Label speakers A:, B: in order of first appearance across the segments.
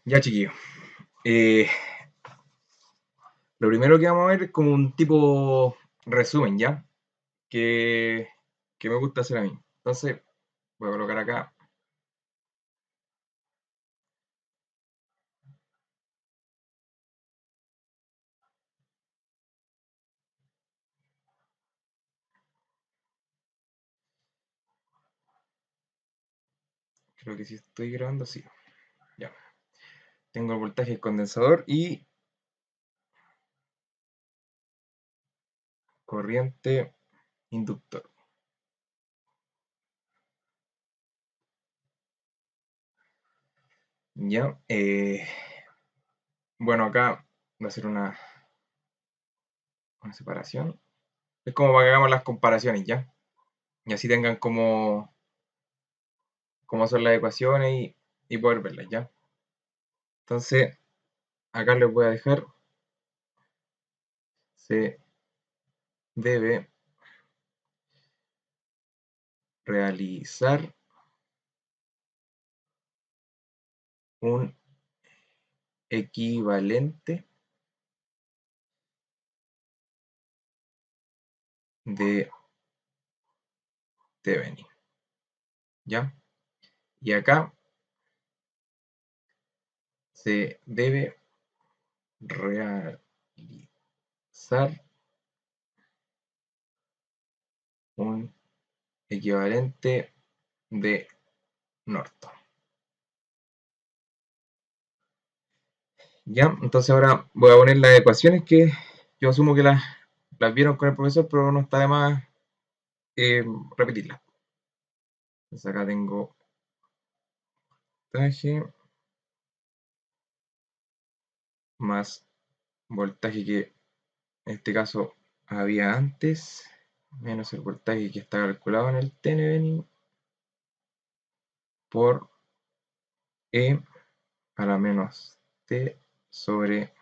A: Ya, chiquillos. Eh, lo primero que vamos a ver es como un tipo resumen, ¿ya? Que, que me gusta hacer a mí. Entonces, voy a colocar acá. Creo que sí estoy grabando, sí. Ya. Tengo el voltaje del condensador y corriente inductor. Ya. Bueno, acá va a ser una separación. Es como para que hagamos las comparaciones, ¿ya? Y así tengan cómo son las ecuaciones y poder verlas, ¿ya? Entonces, acá les voy a dejar. Se debe realizar un equivalente de Thevenin, ¿ya? Y acá se debe realizar un equivalente de Norton, ¿ya? Entonces ahora voy a poner las ecuaciones que yo asumo que las vieron con el profesor, pero no está de más eh, repetirlas. Entonces acá tengo voltaje más voltaje que en este caso había antes, menos el voltaje que está calculado en el Thevenin por E a la menos T sobre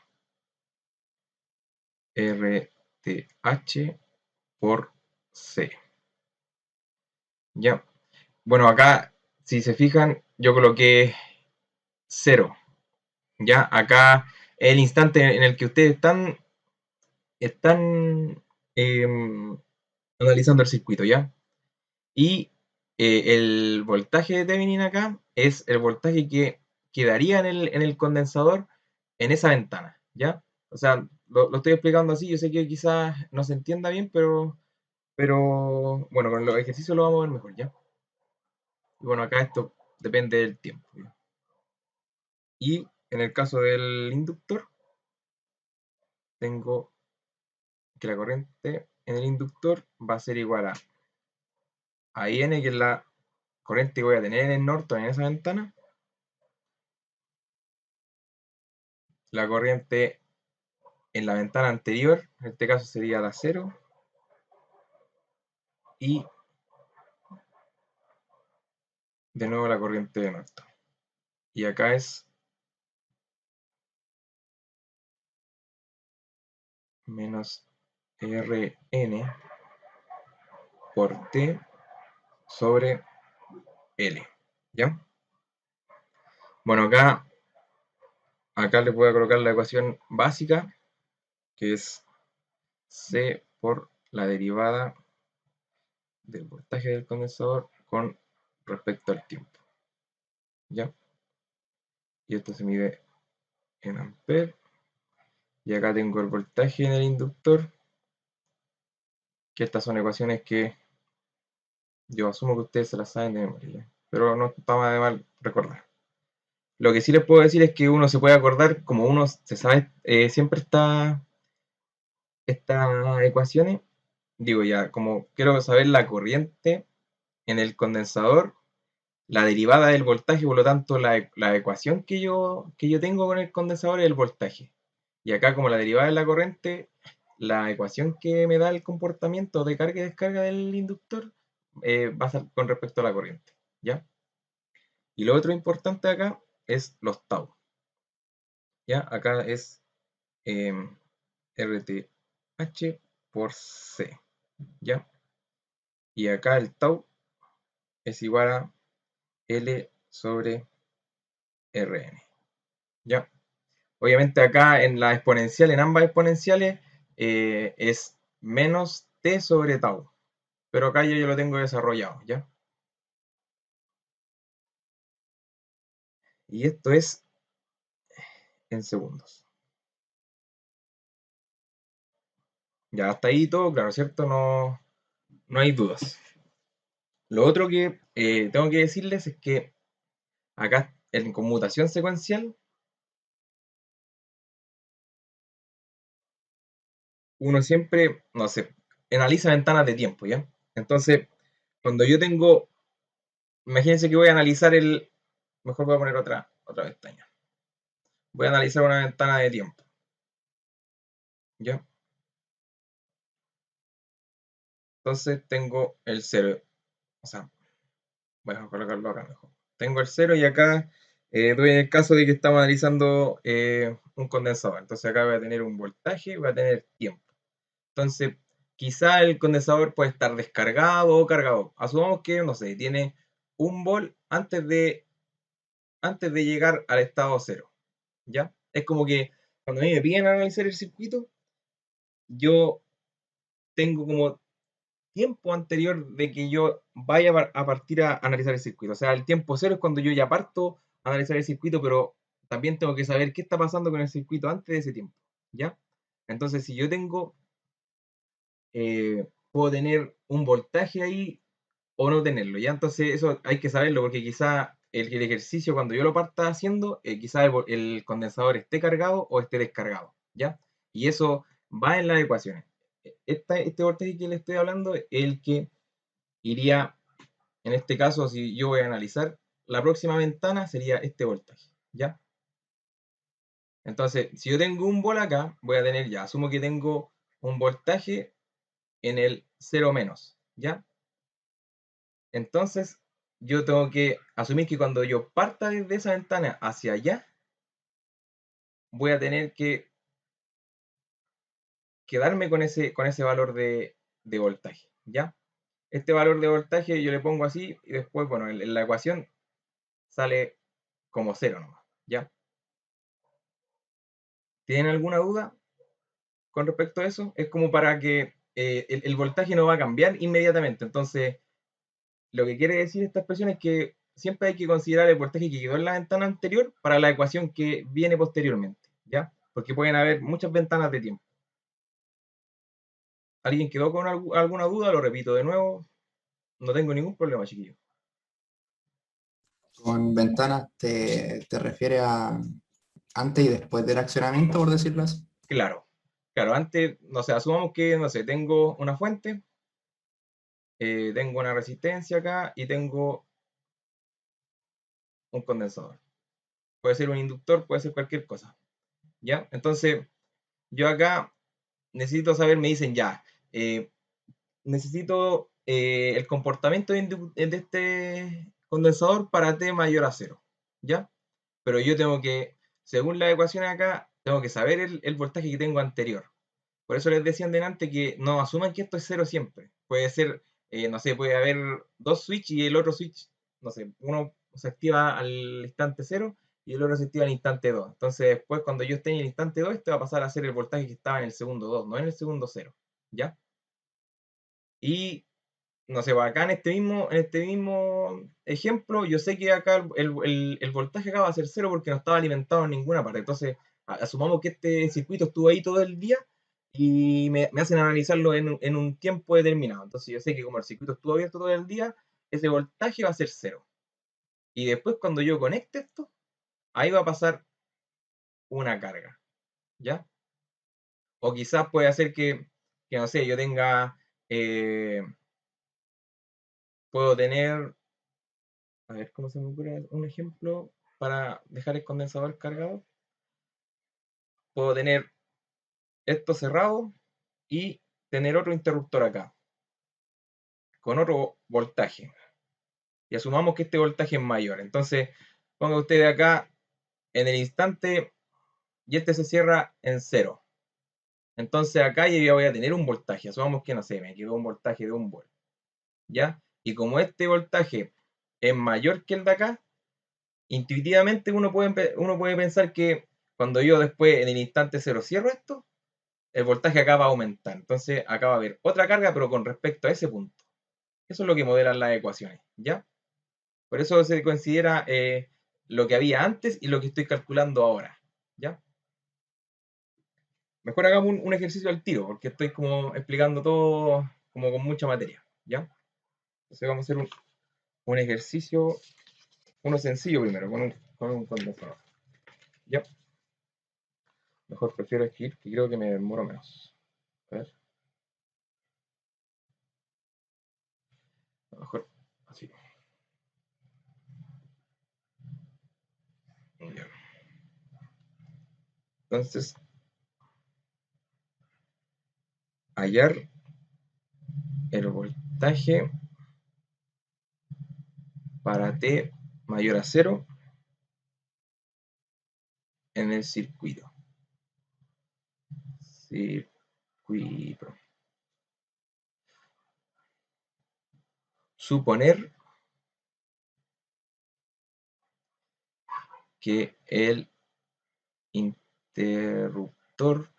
A: RTH por C. Ya. Bueno, acá, si se fijan, yo coloqué 0. Ya, acá es el instante en el que ustedes están analizando el circuito, ¿ya? Y el voltaje de Thevenin acá es el voltaje que quedaría en el condensador en esa ventana, ¿ya? O sea, lo estoy explicando así, yo sé que quizás no se entienda bien, pero bueno, con los ejercicios lo vamos a ver mejor, ¿ya? Y bueno, acá esto depende del tiempo, ¿ya? Y en el caso del inductor, tengo que la corriente en el inductor va a ser igual a IN, que es la corriente que voy a tener en el Norton en esa ventana, la corriente en la ventana anterior, en este caso sería la 0, y de nuevo la corriente de Norton. Y acá es menos Rn por T sobre L, ¿ya? Bueno, acá les voy a colocar la ecuación básica, que es C por la derivada del voltaje del condensador con respecto al tiempo, ¿ya? Y esto se mide en amperes. Y acá tengo el voltaje en el inductor, que estas son ecuaciones que yo asumo que ustedes se las saben de memoria, ¿ya? Pero no está más de mal recordar. Lo que sí les puedo decir es que uno se puede acordar, como uno se sabe siempre estas ecuaciones, digo ya, como quiero saber la corriente en el condensador, la derivada del voltaje, por lo tanto la ecuación que yo tengo con el condensador es el voltaje. Y acá como la derivada de la corriente, la ecuación que me da el comportamiento de carga y descarga del inductor va a ser con respecto a la corriente, ¿ya? Y lo otro importante acá es los tau, ¿ya? Acá es RTH por C, ¿ya? Y acá el tau es igual a L sobre Rn, ¿ya? Obviamente acá en la exponencial, en ambas exponenciales, es menos t sobre tau. Pero acá yo lo tengo desarrollado, ¿ya? Y esto es en segundos. Ya hasta ahí todo claro, ¿cierto? No, no hay dudas. Lo otro que tengo que decirles es que acá en conmutación secuencial, uno siempre, no sé, analiza ventanas de tiempo, ¿ya? Entonces, cuando yo tengo, imagínense que voy a analizar mejor voy a poner otra pestaña. Voy a analizar una ventana de tiempo, ¿ya? Entonces tengo el cero, o sea, voy a colocarlo acá mejor. Tengo el cero y acá doy en el caso de que estamos analizando un condensador. Entonces acá voy a tener un voltaje y voy a tener tiempo. Entonces, quizá el condensador puede estar descargado o cargado. Asumamos que, no sé, tiene un volt antes de llegar al estado cero, ¿ya? Es como que cuando a mí me piden analizar el circuito, yo tengo como tiempo anterior de que yo vaya a partir a analizar el circuito. O sea, el tiempo cero es cuando yo ya parto a analizar el circuito, pero también tengo que saber qué está pasando con el circuito antes de ese tiempo, ¿ya? Entonces, si yo tengo, puedo tener un voltaje ahí o no tenerlo, ¿ya? Entonces, eso hay que saberlo porque quizá el ejercicio cuando yo lo parta haciendo, quizá el condensador esté cargado o esté descargado, ¿ya? Y eso va en las ecuaciones. Este voltaje que le estoy hablando es el que iría, en este caso, si yo voy a analizar, la próxima ventana sería este voltaje, ¿ya? Entonces, si yo tengo un vol acá, voy a tener ya, asumo que tengo un voltaje en el cero menos, ¿ya? Entonces, yo tengo que asumir que cuando yo parta desde esa ventana hacia allá, voy a tener que quedarme con ese valor de voltaje, ¿ya? Este valor de voltaje yo le pongo así y después, bueno, en la ecuación sale como cero nomás, ¿ya? ¿Tienen alguna duda con respecto a eso? Es como para que el voltaje no va a cambiar inmediatamente. Entonces, lo que quiere decir esta expresión es que siempre hay que considerar el voltaje que quedó en la ventana anterior para la ecuación que viene posteriormente, ¿ya? Porque pueden haber muchas ventanas de tiempo. ¿Alguien quedó con alguna duda? Lo repito de nuevo. No tengo ningún problema, chiquillo.
B: Con ventanas te refiere a antes y después del accionamiento, por decirlo así.
A: Claro, claro, antes, no sé, asumamos que, no sé, tengo una fuente, tengo una resistencia acá y tengo un condensador. Puede ser un inductor, puede ser cualquier cosa, ¿ya? Entonces, yo acá necesito saber, me dicen ya, eh, necesito el comportamiento de este condensador para t mayor a cero, ¿ya? Pero yo tengo que, según la ecuación acá, tengo que saber el voltaje que tengo anterior. Por eso les decía antes que no asuman que esto es cero siempre. Puede ser, no sé, puede haber dos switches y el otro switch, no sé, uno se activa al instante cero y el otro se activa al instante 2. Entonces después cuando yo esté en el instante 2, este va a pasar a ser el voltaje que estaba en el segundo 2, no en el segundo cero, ¿ya? Y no sé, pues acá en este mismo ejemplo, yo sé que acá el voltaje acá va a ser cero porque no estaba alimentado en ninguna parte. Entonces, asumamos que este circuito estuvo ahí todo el día y me hacen analizarlo en un tiempo determinado. Entonces, yo sé que como el circuito estuvo abierto todo el día, ese voltaje va a ser cero. Y después, cuando yo conecte esto, ahí va a pasar una carga, ¿ya? O quizás puede hacer que no sé, yo tenga, eh, puedo tener. A ver, ¿cómo se me ocurre un ejemplo para dejar el condensador cargado? Puedo tener esto cerrado y tener otro interruptor acá, con otro voltaje. Y asumamos que este voltaje es mayor. Entonces, ponga usted acá en el instante y este se cierra en cero. Entonces acá yo ya voy a tener un voltaje. Asumamos que, no sé, me quedó un voltaje de un volt. ¿Ya? Y como este voltaje es mayor que el de acá, intuitivamente uno puede pensar que cuando yo después en el instante cero cierro esto, el voltaje acá va a aumentar. Entonces acá va a haber otra carga, pero con respecto a ese punto. Eso es lo que modelan las ecuaciones, ¿ya? Por eso se considera lo que había antes y lo que estoy calculando ahora, ¿ya? Mejor hagamos un ejercicio al tiro, porque estoy como explicando todo como con mucha materia, ¿ya? Entonces vamos a hacer un ejercicio, uno sencillo primero, con un condensador, ¿ya? Mejor prefiero escribir, que creo que me demoro menos. A ver, a lo mejor así. Ya. Entonces, hallar el voltaje para T mayor a 0 en el circuito. Circuito. Suponer que el interruptor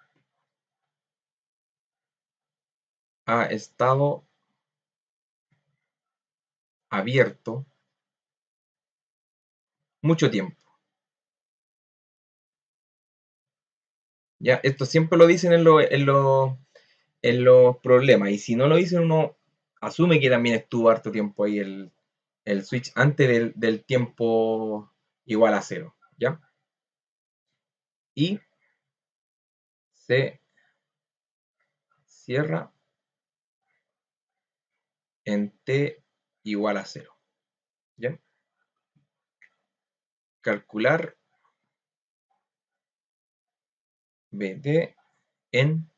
A: ha estado abierto mucho tiempo. Ya, esto siempre lo dicen en los problemas, y si no lo dicen, uno asume que también estuvo harto tiempo ahí el switch antes del tiempo igual a cero, ¿ya? Y se cierra en t igual a cero, ¿ya? Calcular BT en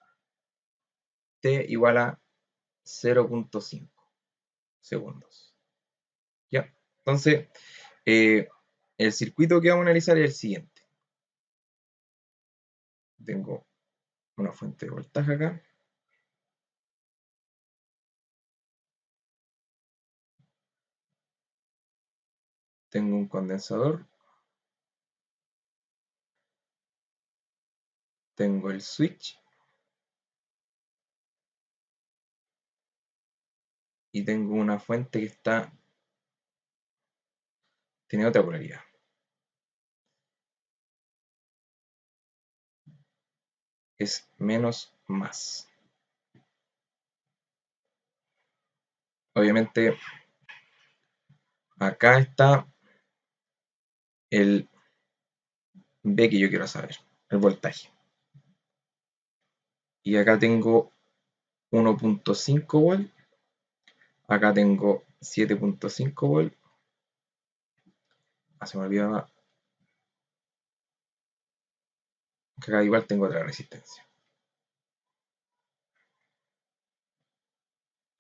A: t igual a 0.5 segundos, ¿ya? Entonces, el circuito que vamos a analizar es el siguiente. Tengo una fuente de voltaje acá. Tengo un condensador. Tengo el switch. Y tengo una fuente que tiene otra polaridad. Es menos más. Obviamente, acá está el B que yo quiero saber, el voltaje. Y acá tengo 1.5 volt. Acá tengo 7.5 volt. Se me olvidaba. Acá igual tengo otra resistencia.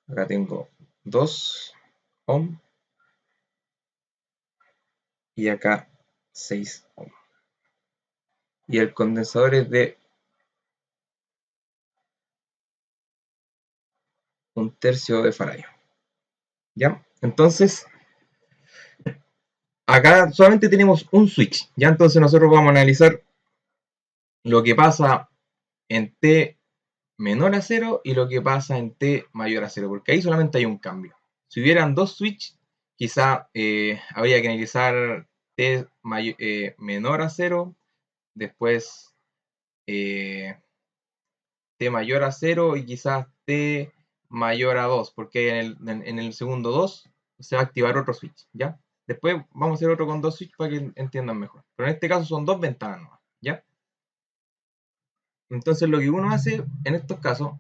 A: Acá tengo 2 ohm. Y acá 6 ohm. Y el condensador es de 1/3 de Faraday. ¿Ya? Entonces, acá solamente tenemos un switch. ¿Ya? Entonces nosotros vamos a analizar lo que pasa en T menor a 0 y lo que pasa en T mayor a 0, porque ahí solamente hay un cambio. Si hubieran dos switches, quizá habría que analizar T menor a 0, después T mayor a 0 y quizás T mayor a 2, porque en el segundo 2 se va a activar otro switch, ¿ya? Después vamos a hacer otro con dos switches para que entiendan mejor. Pero en este caso son dos ventanas, ¿ya? Entonces lo que uno hace en estos casos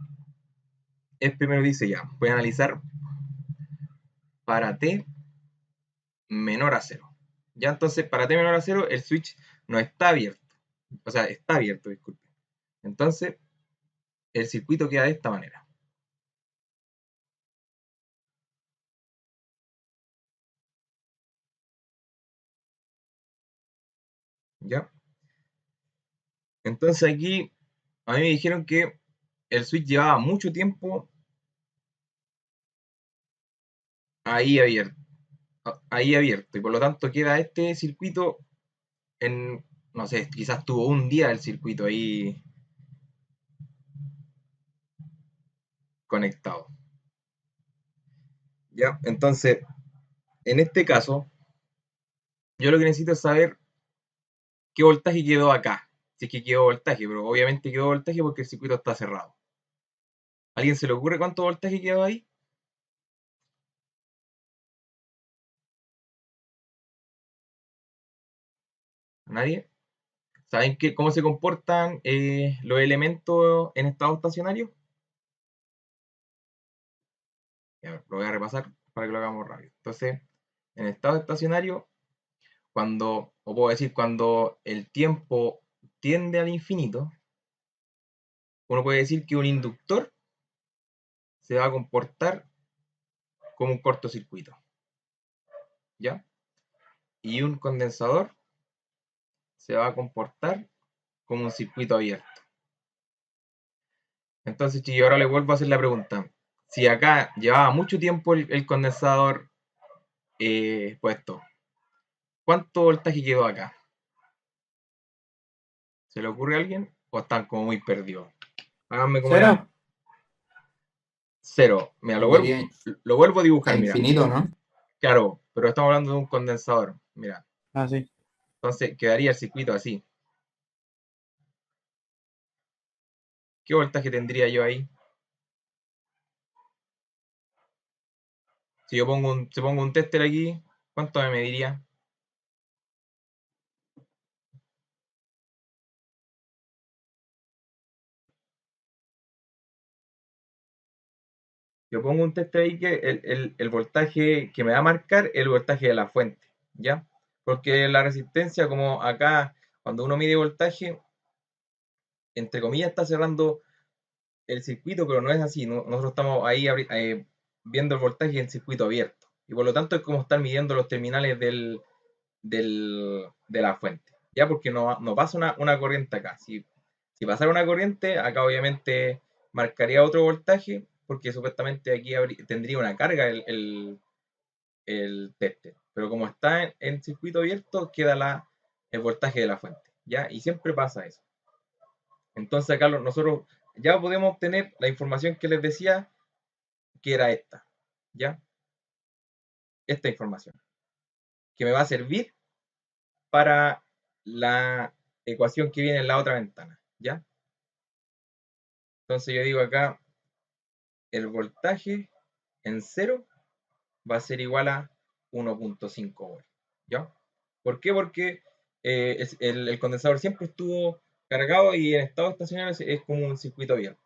A: es primero dice ya, voy a analizar para T menor a 0. Ya entonces para T menor a 0 el switch no está abierto. O sea, está abierto, disculpe. Entonces el circuito queda de esta manera. ¿Ya? Entonces aquí a mí me dijeron que el switch llevaba mucho tiempo ahí abierto. ahí abierto, y por lo tanto queda este circuito en, no sé, quizás tuvo un día el circuito ahí conectado. ¿Ya? Entonces, en este caso, yo lo que necesito es saber qué voltaje quedó acá. Si es que quedó voltaje, pero obviamente quedó voltaje porque el circuito está cerrado. ¿A alguien se le ocurre cuánto voltaje quedó ahí? ¿A nadie? ¿Saben cómo se comportan los elementos en estado estacionario? Ya, lo voy a repasar para que lo hagamos rápido. Entonces, en estado estacionario, o puedo decir, cuando el tiempo tiende al infinito, uno puede decir que un inductor se va a comportar como un cortocircuito, ¿ya? Y un condensador se va a comportar como un circuito abierto. Entonces, si yo ahora le vuelvo a hacer la pregunta, si acá llevaba mucho tiempo el condensador puesto, ¿cuánto voltaje quedó acá? ¿Se le ocurre a alguien? ¿O están como muy perdidos? Háganme como la
B: Cero,
A: cero. Mira,
B: tendería
A: lo vuelvo a
B: a
A: dibujar, mira.
B: infinito, ¿no?
A: Claro, pero estamos hablando de un condensador. Mira,
C: Ah, sí.
A: entonces quedaría el circuito así. ¿Qué voltaje tendría yo ahí? Si pongo un tester aquí, ¿cuánto me mediría? Yo pongo un tester ahí que el voltaje que me va a marcar el voltaje de la fuente, ¿ya? Porque la resistencia, como acá, cuando uno mide voltaje, entre comillas está cerrando el circuito, pero no es así. Nosotros estamos ahí viendo el voltaje en circuito abierto. Y por lo tanto es como estar midiendo los terminales de la fuente. Ya porque no pasa una corriente acá. Si pasara una corriente, acá obviamente marcaría otro voltaje, porque supuestamente aquí tendría una carga el tester. Pero como está en circuito abierto, queda el voltaje de la fuente. ¿Ya? Y siempre pasa eso. Entonces acá nosotros ya podemos obtener la información que les decía que era esta, ¿ya? Esta información, que me va a servir para la ecuación que viene en la otra ventana, ¿ya? Entonces yo digo acá, el voltaje en cero va a ser igual a 1.5 volts, ¿ya? ¿Por qué? Porque el condensador siempre estuvo cargado y en estado estacionario es como un circuito abierto.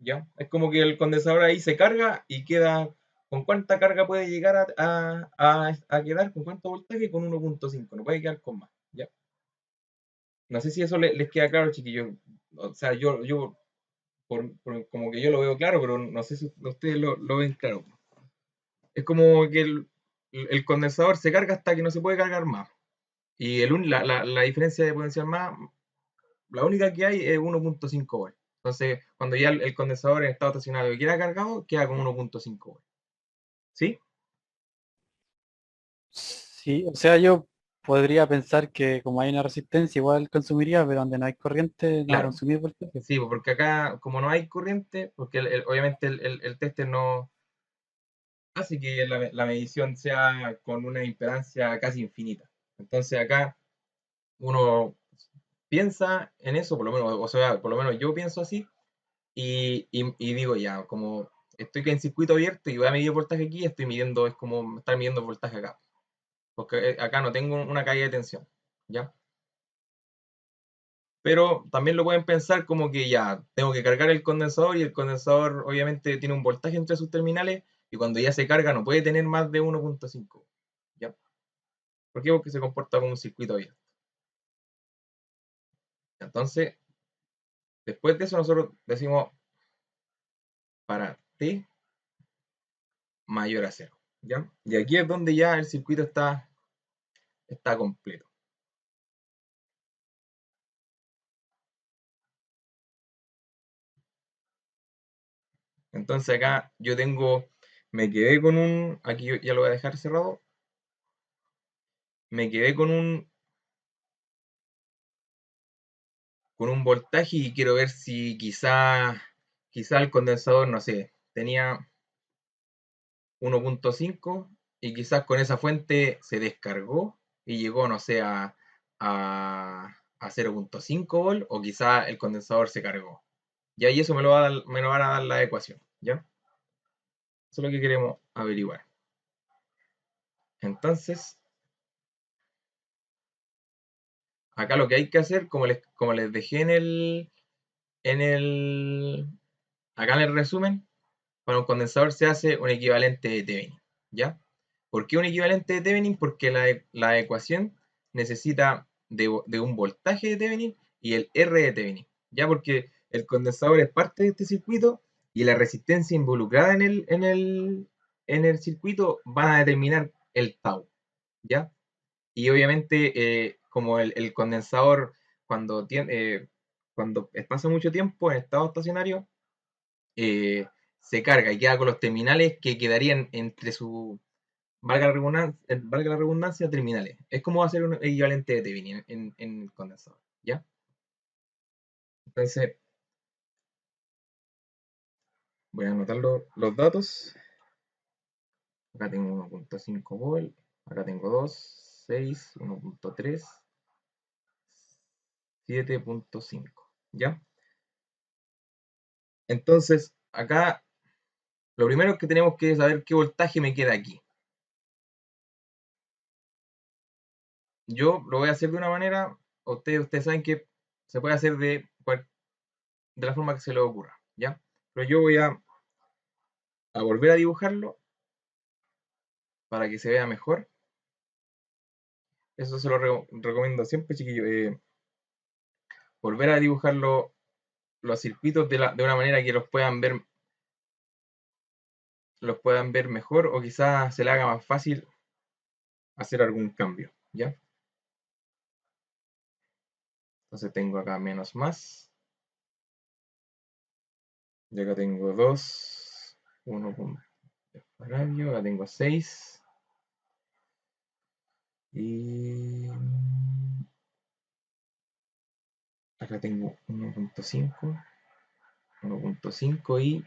A: ¿Ya? Es como que el condensador ahí se carga y queda. ¿Con cuánta carga puede llegar a quedar? ¿Con cuánto voltaje? Con 1.5. No puede quedar con más. ¿Ya? No sé si eso les queda claro, chiquillos. O sea, yo como que yo lo veo claro, pero no sé si ustedes lo ven claro. Es como que el condensador se carga hasta que no se puede cargar más. Y la diferencia de potencial más, la única que hay es 1.5 volts. Entonces, cuando ya el condensador en estado estacionario queda cargado, queda con 1.5 volts. ¿Sí?
C: Sí, o sea, yo podría pensar que como hay una resistencia, igual consumiría, pero donde no hay corriente, no va a
A: Claro.
C: consumir voltaje.
A: Sí, porque acá, como no hay corriente, porque obviamente el tester no hace que la medición sea con una impedancia casi infinita. Entonces acá uno piensa en eso, por lo menos, o sea, por lo menos yo pienso así, y digo ya, como estoy en circuito abierto y voy a medir voltaje aquí, estoy midiendo, es como estar midiendo voltaje acá, porque acá no tengo una caída de tensión, ¿ya? Pero también lo pueden pensar como que ya tengo que cargar el condensador y el condensador obviamente tiene un voltaje entre sus terminales y cuando ya se carga no puede tener más de 1.5. ¿Ya? ¿Por qué? Porque se comporta como un circuito abierto. Entonces, después de eso nosotros decimos para T mayor a cero. ¿Ya? Y aquí es donde ya el circuito está completo. Entonces acá yo me quedé con aquí ya lo voy a dejar cerrado, me quedé con un voltaje y quiero ver si quizá el condensador, no sé, tenía 1.5 y quizás con esa fuente se descargó y llegó, no sé, a 0.5 volt o quizás el condensador se cargó. Ya, y eso me lo van a dar la ecuación, ¿ya? Eso es lo que queremos averiguar. Entonces, acá lo que hay que hacer, como les dejé acá en el resumen, para un condensador se hace un equivalente de Thevenin, ¿ya? ¿Por qué un equivalente de Thevenin? Porque la ecuación necesita de un voltaje de Thevenin y el R de Thevenin, ¿ya? Porque el condensador es parte de este circuito y la resistencia involucrada en el circuito van a determinar el tau, ¿ya? Y obviamente, como el condensador, cuando pasa mucho tiempo en estado estacionario, eh, se carga y queda con los terminales que quedarían entre valga la redundancia, terminales. Es como hacer un equivalente de Thevenin en el condensador, ¿ya? Entonces, voy a anotar los datos. Acá tengo 1.5 volt, acá tengo 2, 6, 1.3, 7.5, ¿ya? Entonces, acá lo primero que tenemos que saber qué voltaje me queda aquí. Yo lo voy a hacer de una manera, ustedes saben que se puede hacer de la forma que se les ocurra, ¿ya? Pero yo voy a volver a dibujarlo para que se vea mejor. Eso se lo recomiendo siempre, chiquillos. Volver a dibujar los circuitos de una manera que los puedan ver mejor o quizás se le haga más fácil hacer algún cambio, ¿ya? Entonces tengo acá menos más. Y acá tengo 2, 1 radio, acá tengo 6. Y acá tengo 1.5, 1.5 y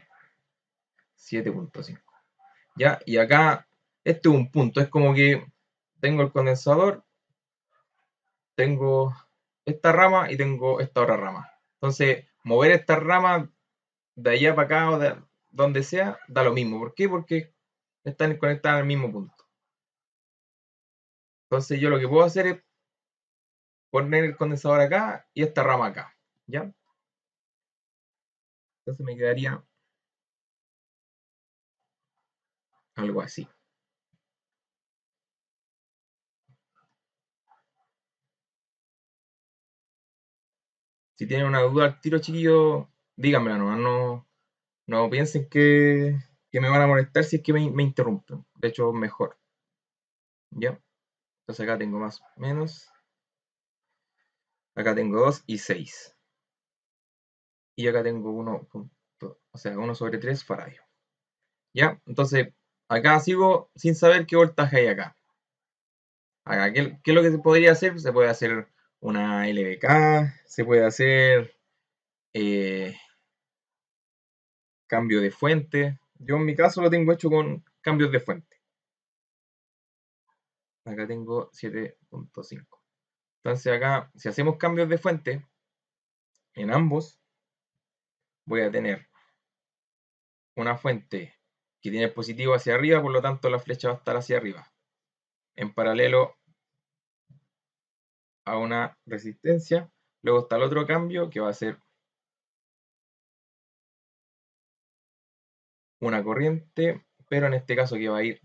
A: 7.5. ¿Ya? Y acá, este es un punto, es como que tengo el condensador, tengo esta rama y tengo esta otra rama. Entonces, mover esta rama de allá para acá o de donde sea, da lo mismo. ¿Por qué? Porque están conectadas al mismo punto. Entonces, yo lo que puedo hacer es poner el condensador acá y esta rama acá. ¿Ya? Entonces me quedaría algo así. Si tienen una duda al tiro, chiquillos, díganmela nomás. No piensen que me van a molestar si es que me interrumpen. De hecho, mejor. ¿Ya? Entonces acá tengo más o menos. Acá tengo 2 y 6. Y acá tengo 1/3 faradio. ¿Ya? Entonces, acá sigo sin saber qué voltaje hay acá. Acá, ¿qué es lo que se podría hacer? Se puede hacer una LVK, se puede hacer eh, cambio de fuente. Yo en mi caso lo tengo hecho con cambios de fuente. Acá tengo 7.5. Entonces acá, si hacemos cambios de fuente, en ambos voy a tener una fuente que tiene el positivo hacia arriba, por lo tanto la flecha va a estar hacia arriba, en paralelo a una resistencia. Luego está el otro cambio que va a ser una corriente, pero en este caso que va a ir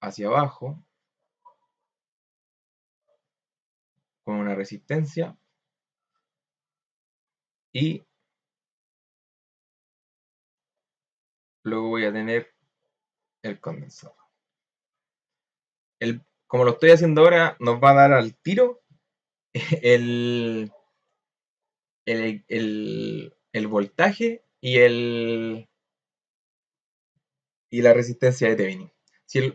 A: hacia abajo con una resistencia y luego voy a tener el condensador. Como lo estoy haciendo ahora, nos va a dar al tiro el, el voltaje y la resistencia de Thevenin. Si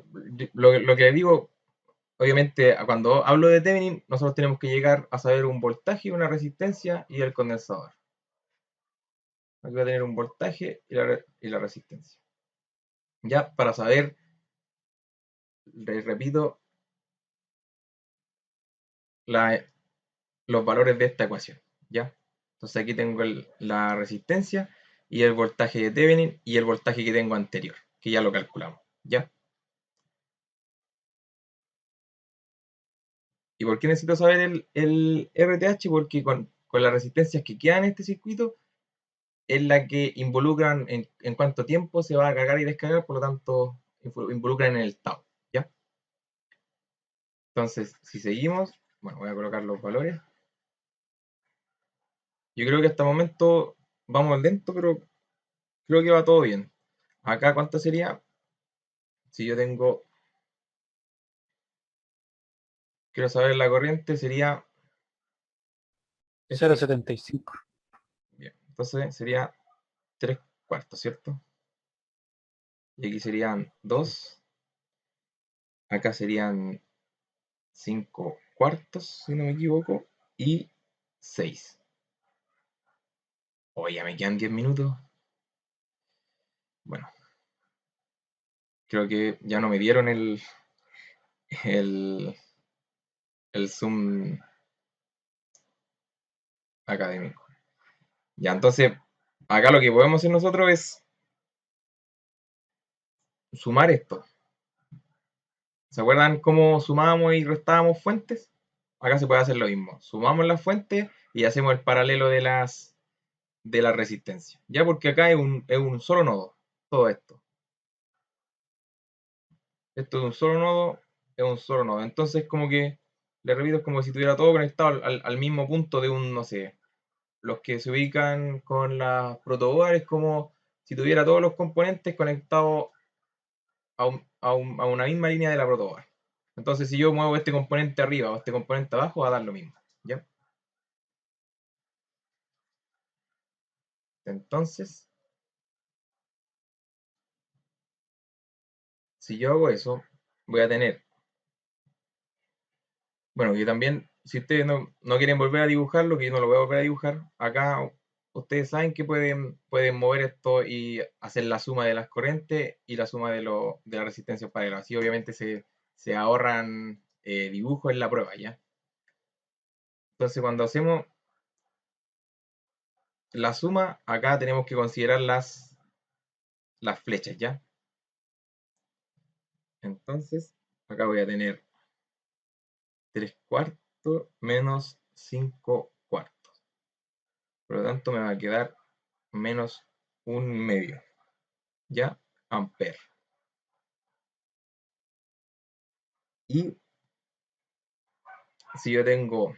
A: lo que le digo, obviamente, cuando hablo de Thevenin, nosotros tenemos que llegar a saber un voltaje, una resistencia y el condensador. Aquí va a tener un voltaje y la resistencia. Ya, para saber, repito, los valores de esta ecuación. ¿Ya? Entonces aquí tengo la resistencia y el voltaje de Thevenin y el voltaje que tengo anterior, que ya lo calculamos. ¿Ya? ¿Y por qué necesito saber el RTH? Porque con las resistencias que quedan en este circuito es la que involucran en cuánto tiempo se va a cargar y descargar, por lo tanto involucran en el tau. ¿Ya? Entonces, si seguimos, bueno, voy a colocar los valores. Yo creo que hasta el momento vamos lento, pero creo que va todo bien. Acá, ¿cuánto sería? Si yo tengo, quiero saber la corriente, sería este.
C: 0,75.
A: Bien, entonces sería 3 cuartos, ¿cierto? Y aquí serían 2. Acá serían 5 cuartos, si no me equivoco. Y 6. Oye, ya me quedan 10 minutos. Bueno, creo que ya no me dieron el, el Zoom académico. Ya, entonces, acá lo que podemos hacer nosotros es sumar esto. ¿Se acuerdan cómo sumábamos y restábamos fuentes? Acá se puede hacer lo mismo. Sumamos las fuentes y hacemos el paralelo de la resistencia. Ya, porque acá es un solo nodo, todo esto. Esto es un solo nodo, es un solo nodo. Entonces, como que, le repito, es como si tuviera todo conectado al mismo punto de un, no sé, los que se ubican con las protoboard es como si tuviera todos los componentes conectados a una misma línea de la protoboard. Entonces, si yo muevo este componente arriba o este componente abajo, va a dar lo mismo. ¿Ya? Entonces, si yo hago eso, voy a tener, bueno, que también, si ustedes no quieren volver a dibujarlo, que yo no lo voy a volver a dibujar, acá ustedes saben que pueden mover esto y hacer la suma de las corrientes y la suma de la resistencia paralela. Así obviamente se ahorran dibujos en la prueba, ¿ya? Entonces, cuando hacemos la suma, acá tenemos que considerar las flechas, ¿ya? Entonces, acá voy a tener 3 cuartos menos 5 cuartos. Por lo tanto, me va a quedar menos un medio, ¿ya? Ampere. Y si yo tengo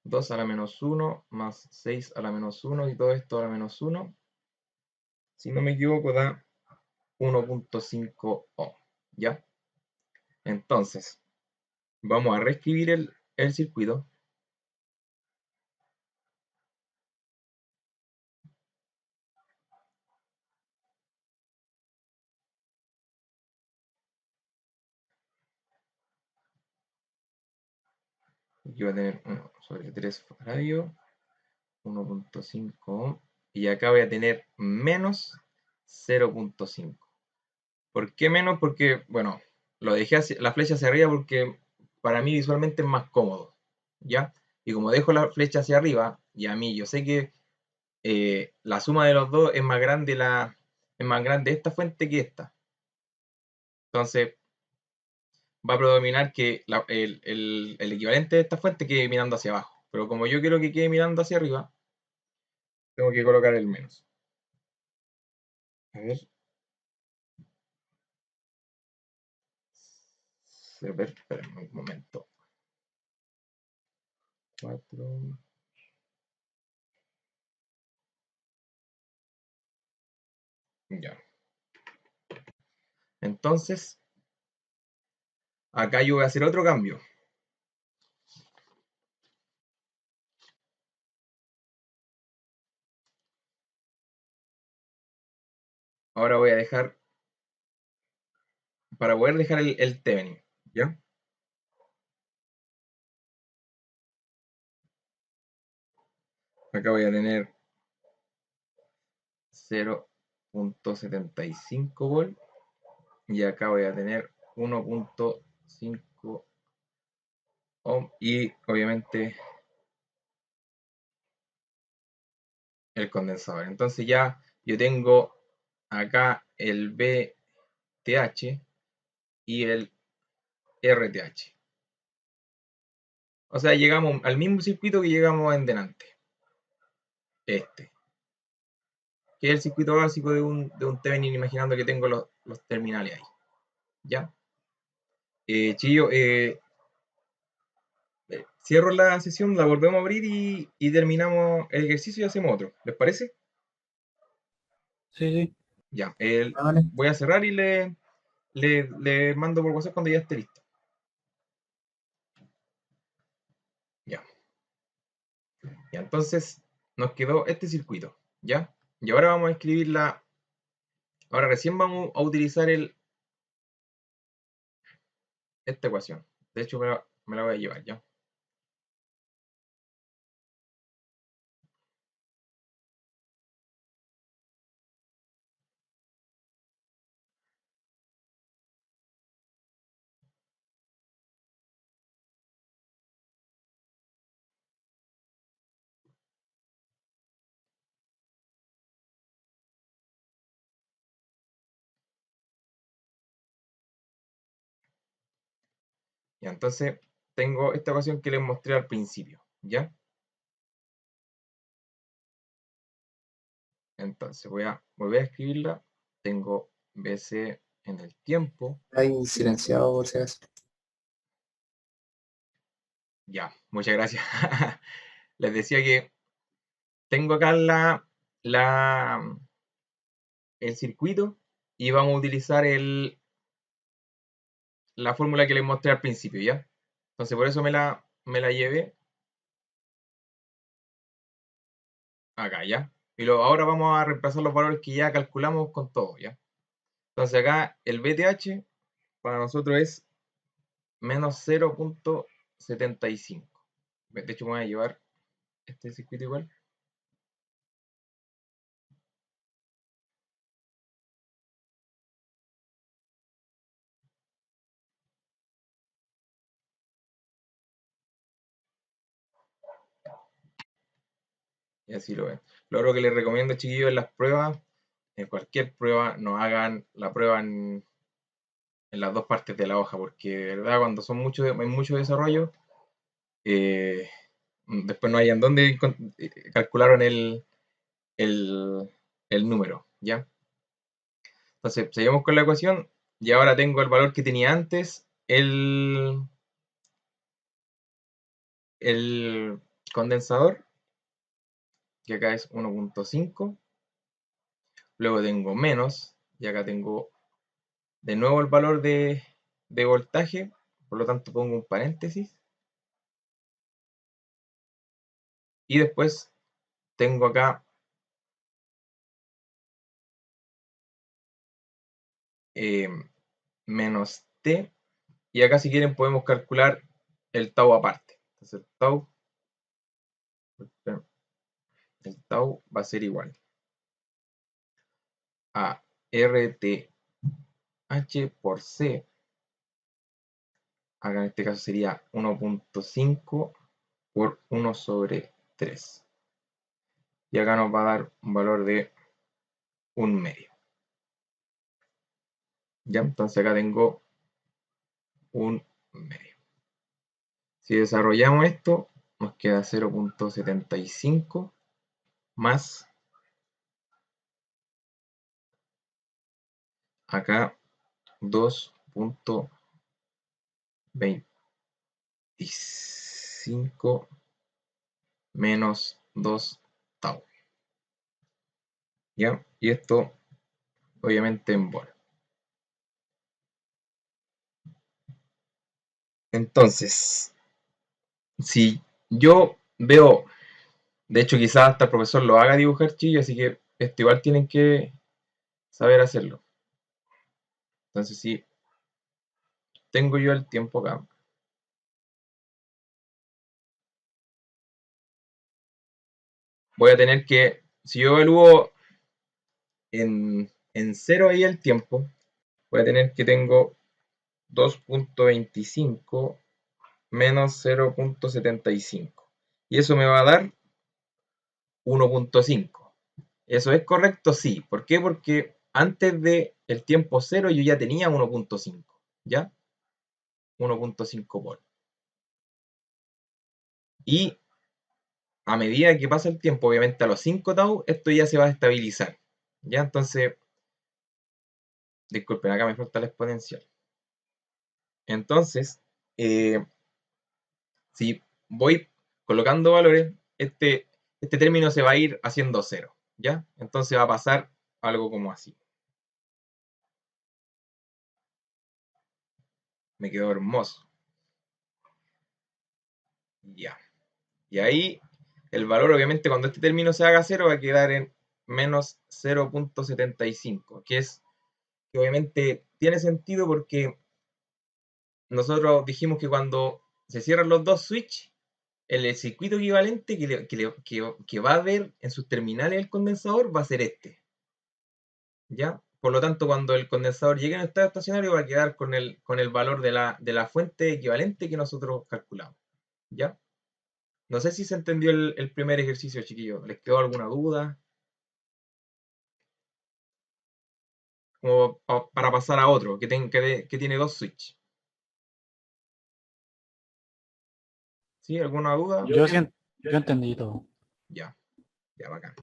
A: 2 a la menos 1 más 6 a la menos 1 y todo esto a la menos 1, si no me equivoco, da 1.5 ohm, ¿ya? Entonces, vamos a reescribir el circuito. Aquí va a tener 1 sobre 3 radio, 1.5 ohm, y acá voy a tener menos 0.5. ¿Por qué menos? Porque, bueno, lo dejé la flecha hacia arriba porque para mí visualmente es más cómodo, ¿ya? Y como dejo la flecha hacia arriba, y a mí yo sé que la suma de los dos es más grande esta fuente que esta. Entonces va a predominar que el equivalente de esta fuente quede mirando hacia abajo. Pero como yo quiero que quede mirando hacia arriba, tengo que colocar el menos. A ver. A ver, espérame un momento. 4. Ya. Entonces, acá yo voy a hacer otro cambio. Ahora voy a dejar, para poder dejar el Thevenin, ¿Ya? Acá voy a tener 0.75 volt y acá voy a tener 1.5 ohm y obviamente el condensador. Entonces ya yo tengo acá el VTH y el RTH. O sea, llegamos al mismo circuito que llegamos en delante. Este. Que es el circuito básico de un Thevenin, imaginando que tengo los terminales ahí. ¿Ya? Chillo, cierro la sesión, la volvemos a abrir y terminamos el ejercicio y hacemos otro. ¿Les parece?
C: Sí, sí.
A: Ya.
B: Vale.
A: Voy a cerrar y le mando por WhatsApp cuando ya esté listo. Ya. Ya, entonces nos quedó este circuito. ¿Ya? Y ahora vamos a escribir la. Ahora recién vamos a utilizar esta ecuación. De hecho, me la voy a llevar, ¿ya? Ya, entonces tengo esta ecuación que les mostré al principio, ¿ya? Entonces voy a volver a escribirla. Tengo BC en el tiempo.
B: Ahí silenciado por si acaso.
A: Ya, muchas gracias. Les decía que tengo acá el circuito y vamos a utilizar la fórmula que les mostré al principio, ¿ya? Entonces por eso me la llevé acá, ¿ya? Y ahora vamos a reemplazar los valores que ya calculamos con todo, ¿ya? Entonces acá el BTH para nosotros es menos 0.75. De hecho, me voy a llevar este circuito igual. Y así lo ven. Lo otro que les recomiendo, chiquillos, en las pruebas, en cualquier prueba, no hagan la prueba en las dos partes de la hoja, porque de verdad cuando hay mucho desarrollo, eh, después no hay en dónde calcularon el, el número, ¿ya? Entonces, seguimos con la ecuación y ahora tengo el valor que tenía antes, el condensador, que acá es 1.5, luego tengo menos, y acá tengo de nuevo el valor de voltaje, por lo tanto pongo un paréntesis, y después tengo acá eh, menos T, y acá si quieren podemos calcular el tau aparte. Entonces el tau va a ser igual a RTH por C, acá en este caso sería 1.5 por 1 sobre 3. Y acá nos va a dar un valor de 1/2. ¿Ya? Entonces acá tengo 1/2. Si desarrollamos esto, nos queda 0.75 más acá 2.25 menos 2 tau. ¿Ya? Y esto obviamente en volt. Entonces, si yo veo, de hecho quizás hasta el profesor lo haga dibujar, chillo, así que esto igual tienen que saber hacerlo. Entonces, si tengo yo el tiempo acá. Voy a tener que, si yo evalúo en 0 ahí el tiempo, voy a tener que tengo 2.25 menos 0.75. Y eso me va a dar 1.5. ¿Eso es correcto? Sí. ¿Por qué? Porque antes de el tiempo 0 yo ya tenía 1.5. ¿Ya? 1.5 por. Y a medida que pasa el tiempo, obviamente a los 5 tau, esto ya se va a estabilizar. ¿Ya? Entonces, disculpen, acá me falta la exponencial. Entonces, si voy colocando valores, este término se va a ir haciendo 0. ¿Ya? Entonces va a pasar algo como así. Me quedó hermoso. Ya. Y ahí el valor, obviamente, cuando este término se haga 0, va a quedar en menos 0.75, que obviamente tiene sentido porque nosotros dijimos que cuando se cierran los dos switches, el circuito equivalente que va a haber en sus terminales el condensador va a ser este. ¿Ya? Por lo tanto, cuando el condensador llegue en el estado estacionario, va a quedar con el valor de la fuente equivalente que nosotros calculamos. ¿Ya? No sé si se entendió el primer ejercicio, chiquillos. ¿Les quedó alguna duda? Como para pasar a otro, que tiene dos switches. ¿Sí? ¿Alguna duda?
C: Yo entendí todo.
A: Ya, ya, bacán.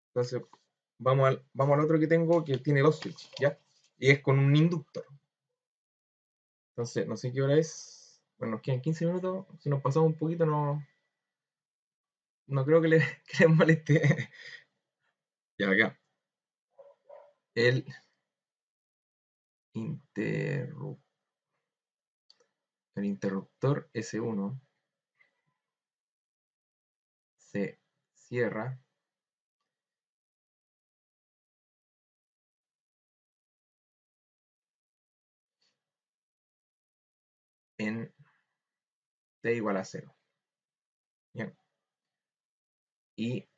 A: Entonces, vamos al otro que tengo, que tiene dos switches, ¿ya? Y es con un inductor. Entonces, no sé qué hora es. Bueno, nos quedan 15 minutos. Si nos pasamos un poquito, no creo que que les moleste. Ya, acá. El interruptor. El interruptor S1 se cierra en t igual a 0. ¿Ya? Y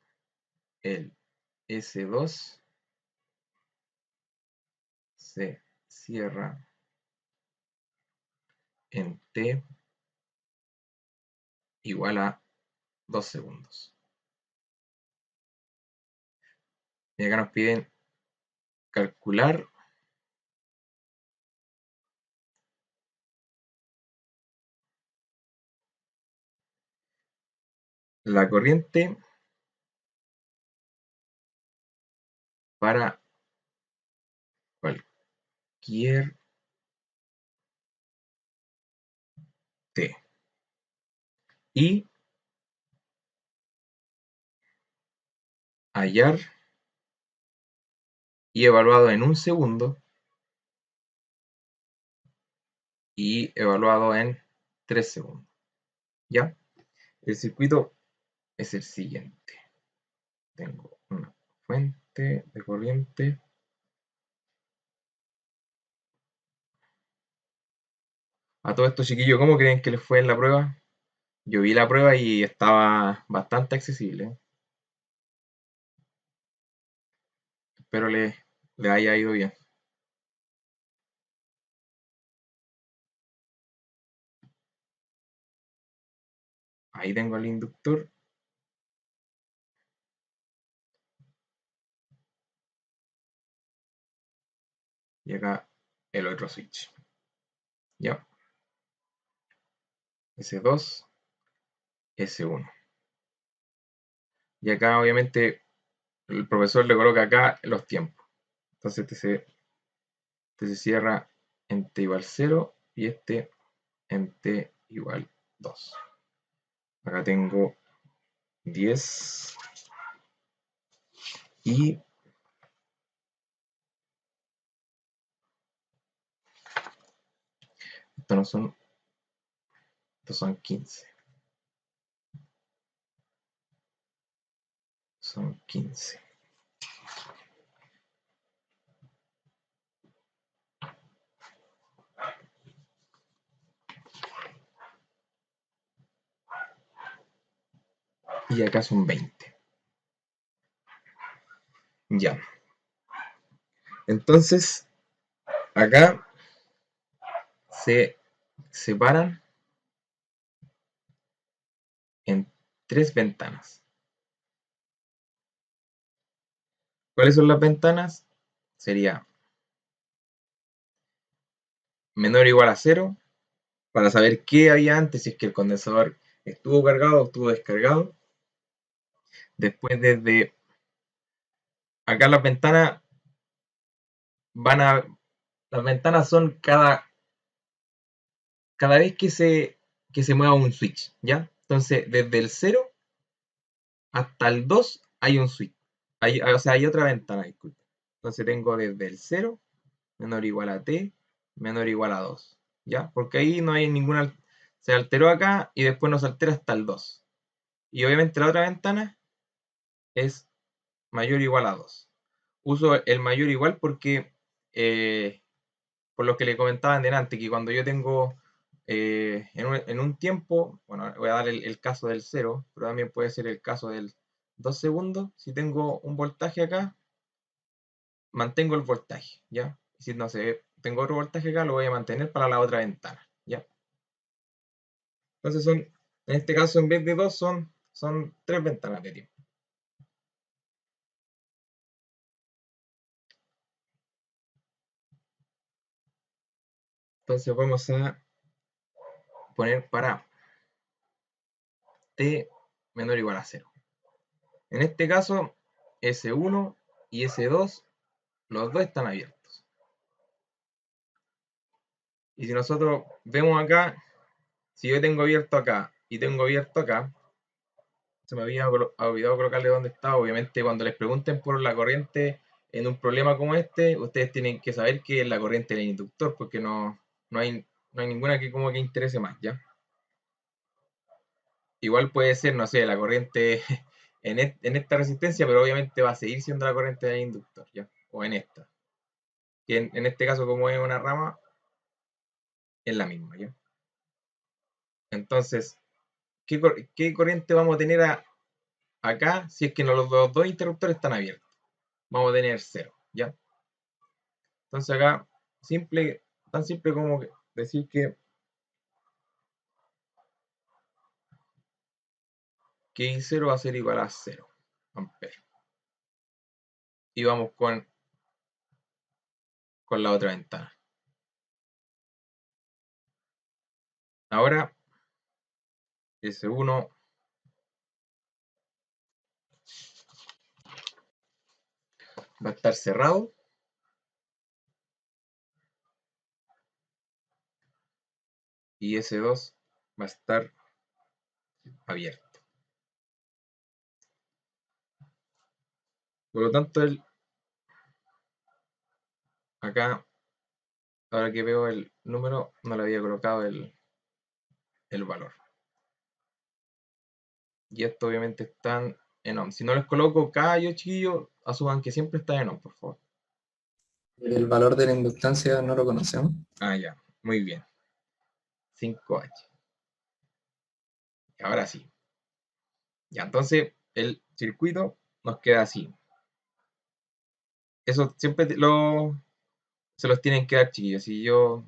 A: el S2 se cierra en t igual a 2 segundos. Y acá nos piden calcular la corriente para cualquier t. Y hallar y evaluado en 1 segundo y evaluado en 3 segundos. ¿Ya? El circuito es el siguiente. Tengo una fuente de corriente. A todo esto, chiquillos, ¿cómo creen que les fue en la prueba? Yo vi la prueba y estaba bastante accesible. Espero le haya ido bien. Ahí tengo el inductor. Y acá el otro switch. ¿Ya? S2, S1. Y acá obviamente el profesor le coloca acá los tiempos. Entonces este se cierra en t igual 0 y este en t igual 2. Acá tengo 10 y estos no son, estos son 15. Son 15. y acá son 20. Ya. Entonces, acá se separan en 3 ventanas. ¿Cuáles son las ventanas? Sería menor o igual a 0, para saber qué había antes, si es que el condensador estuvo cargado o estuvo descargado. Después desde acá las ventanas las ventanas son cada vez que se mueva un switch, ¿ya? Entonces, desde el 0 hasta el 2 hay un switch. O sea, hay otra ventana, disculpe. Entonces tengo desde el 0, menor o igual a t, menor o igual a 2, ¿ya? Porque ahí no hay ninguna... Se alteró acá y después nos altera hasta el 2. Y obviamente la otra ventana es mayor o igual a 2. Uso el mayor o igual porque, por lo que le comentaba delante, que cuando yo tengo en un tiempo, bueno, voy a dar el caso del 0, pero también puede ser el caso del 2 segundos. Si tengo un voltaje acá, mantengo el voltaje, ¿ya? Si no sé, tengo otro voltaje acá, lo voy a mantener para la otra ventana, ¿ya? Entonces en este caso, en vez de 2, son 3 ventanas de tiempo. Entonces vamos a poner para t menor o igual a 0. En este caso, S1 y S2, los dos están abiertos. Y si nosotros vemos acá, si yo tengo abierto acá y tengo abierto acá, se me había olvidado colocarle dónde está. Obviamente, cuando les pregunten por la corriente en un problema como este, ustedes tienen que saber que es la corriente del inductor, porque no hay ninguna que como que interese más, ¿ya? Igual puede ser, no sé, la corriente en esta resistencia, pero obviamente va a seguir siendo la corriente del inductor, ¿ya? O en esta. Que en este caso, como es una rama, es la misma, ¿ya? Entonces, ¿qué corriente vamos a tener acá si es que los dos interruptores están abiertos? Vamos a tener 0, ¿ya? Entonces acá, tan simple como decir que I0 va a ser igual a 0 amperes. Y vamos con la otra ventana. Ahora, S1 va a estar cerrado. Y S2 va a estar abierto. Por lo tanto, acá, ahora que veo el número, no le había colocado el valor. Y esto obviamente está en ohm. Si no les coloco K, yo chiquillo, asuman que siempre está en ohm, por favor.
B: El valor de la inductancia no lo conocemos.
A: Ah, ya, muy bien. 5H. Ahora sí. Ya, entonces el circuito nos queda así. Eso siempre se los tienen que dar, chiquillos. Si yo,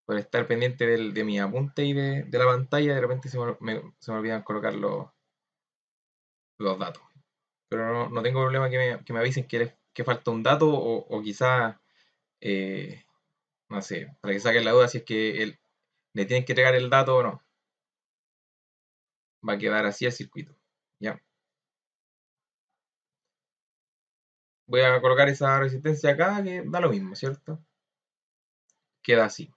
A: por estar pendiente de mi apunte y de la pantalla, de repente se me olvidan colocar los datos. Pero no tengo problema que me avisen que falta un dato o quizás, no sé, para que saquen la duda si es que le tienen que entregar el dato o no. Va a quedar así el circuito. ¿Ya? Voy a colocar esa resistencia acá, que da lo mismo, ¿cierto? Queda así.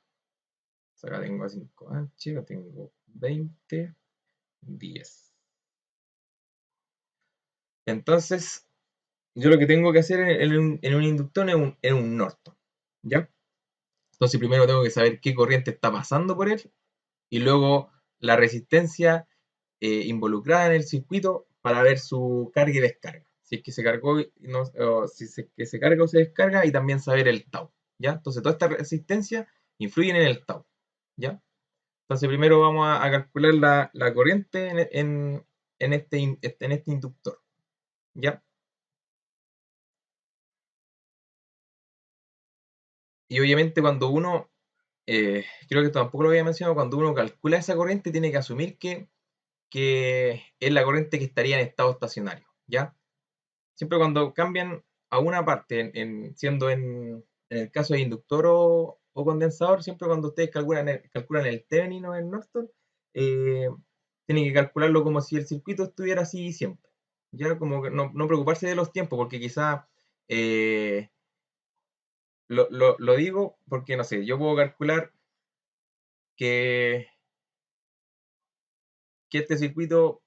A: Acá tengo 5H, acá tengo 20, 10. Entonces, yo lo que tengo que hacer en un inductor es un Norton, ¿ya? Entonces primero tengo que saber qué corriente está pasando por él y luego la resistencia involucrada en el circuito para ver su carga y descarga. Si es que se cargó, o si es que se carga o se descarga, y también saber el tau, ¿ya? Entonces toda esta resistencia influyen en el tau, ¿ya? Entonces primero vamos a calcular la corriente en este inductor, ¿ya? Y obviamente cuando uno, creo que tampoco lo había mencionado, cuando uno calcula esa corriente tiene que asumir que es la corriente que estaría en estado estacionario, ¿ya? Siempre cuando cambian a una parte, siendo en el caso de inductor o condensador, siempre cuando ustedes calculan el Thevenin o el Norton, eh, tienen que calcularlo como si el circuito estuviera así siempre. Ya como que no preocuparse de los tiempos, porque quizá lo digo porque, no sé, yo puedo calcular que, que este circuito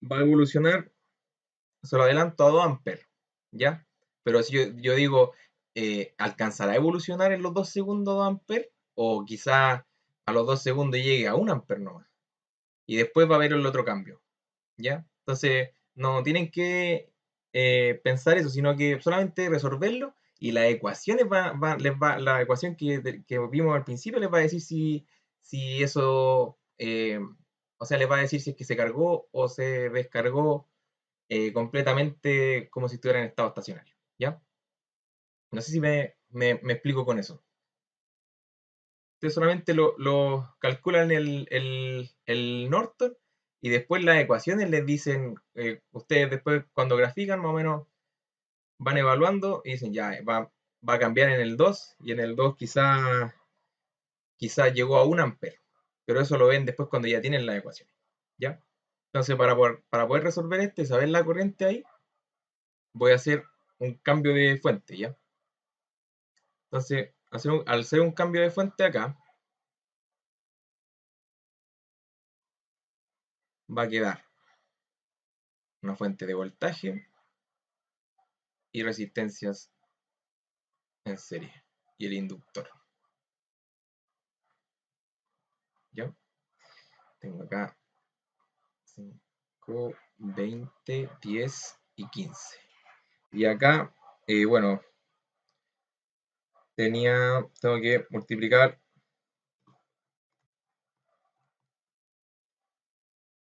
A: va a evolucionar, se lo adelanto a 2 amperes, ¿ya? Pero si yo digo, ¿alcanzará a evolucionar en los 2 segundos 2 amperes? O quizá a los 2 segundos llegue a 1 amper nomás. Y después va a haber el otro cambio, ¿ya? Entonces, no tienen que pensar eso, sino que solamente resolverlo y las ecuaciones la ecuación que vimos al principio les va a decir si eso, o sea, les va a decir si es que se cargó o se descargó completamente como si estuviera en estado estacionario, ¿ya? No sé si me explico con eso. Ustedes solamente lo calculan el Norton y después las ecuaciones les dicen, ustedes después cuando grafican más o menos van evaluando y dicen, ya, va a cambiar en el 2 y en el 2 quizá llegó a 1 amper, pero eso lo ven después cuando ya tienen las ecuaciones, ¿ya? Entonces para poder resolver esto y saber la corriente ahí, voy a hacer un cambio de fuente, ¿ya? Entonces, al hacer un cambio de fuente acá, va a quedar una fuente de voltaje y resistencias en serie y el inductor. ¿Ya? Tengo acá 5, 20, 10 y 15. Y acá, bueno, tengo que multiplicar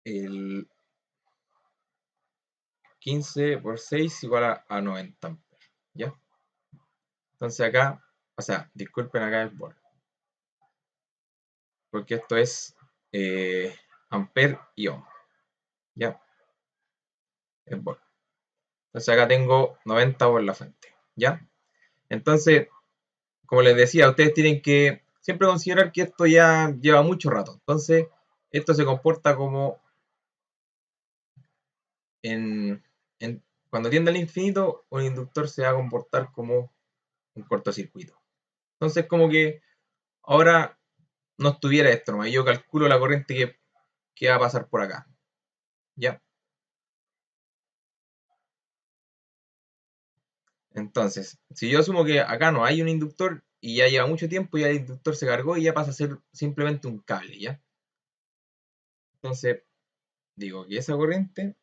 A: el 15 por 6 igual a 90 amperes, ¿ya? Entonces acá, o sea, disculpen acá el volt, porque esto es amper y ohm, ¿ya? El volt. Entonces acá tengo 90 por la fuente, ¿ya? Entonces, como les decía, ustedes tienen que siempre considerar que esto ya lleva mucho rato. Entonces, esto se comporta como en, cuando tiende al infinito, un inductor se va a comportar como un cortocircuito. Entonces, como que ahora no estuviera esto nomás. Yo calculo la corriente que va a pasar por acá. ¿Ya? Entonces, si yo asumo que acá no hay un inductor y ya lleva mucho tiempo, ya el inductor se cargó y ya pasa a ser simplemente un cable, ¿ya? Entonces, digo que esa corriente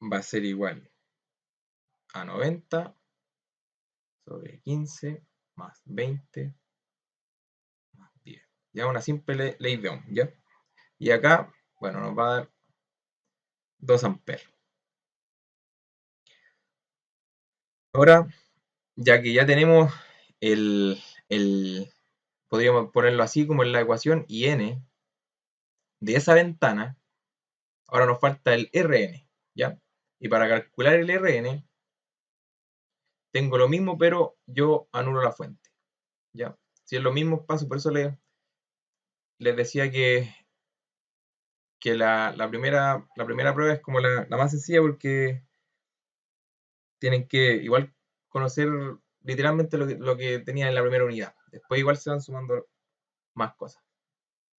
A: va a ser igual a 90 sobre 15 más 20 más 10. Ya una simple ley de Ohm, ¿ya? Y acá, bueno, nos va a dar 2 amperes. Ahora, ya que ya tenemos el, el, podríamos ponerlo así como en la ecuación, IN de esa ventana, ahora nos falta el RN, ¿ya? Y para calcular el RN, tengo lo mismo, pero yo anulo la fuente, ¿ya? Si es lo mismo paso, por eso les decía que la primera prueba es como la más sencilla porque tienen que igual conocer literalmente lo que tenían en la primera unidad. Después igual se van sumando más cosas.